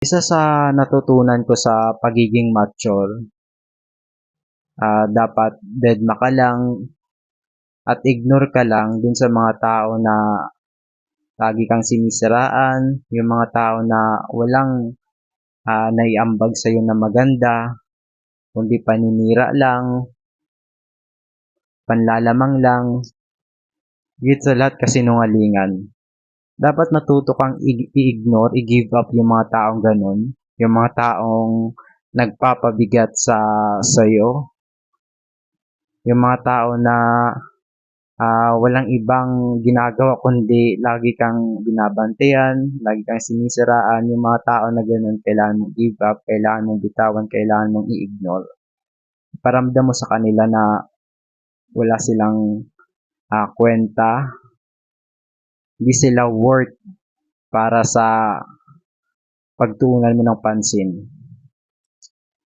Isa sa natutunan ko sa pagiging mature, dapat dedma ka lang at ignore ka lang dun sa mga tao na lagi kang sinisiraan, yung mga tao na walang naiambag sa'yo na maganda, kundi paninira lang, panlalamang lang, higit sa lahat kasinungalingan. Dapat matuto kang i-ignore, i-give up yung mga taong ganun, yung mga taong nagpapabigat sa'yo, yung mga tao na walang ibang ginagawa kundi lagi kang binabantayan, lagi kang sinisiraan. Yung mga tao na ganun, kailangan mong give up, kailangan mong bitawan, kailangan mong i-ignore. Paramdam mo sa kanila na wala silang kwenta, hindi sila worth para sa pagtuunan mo ng pansin.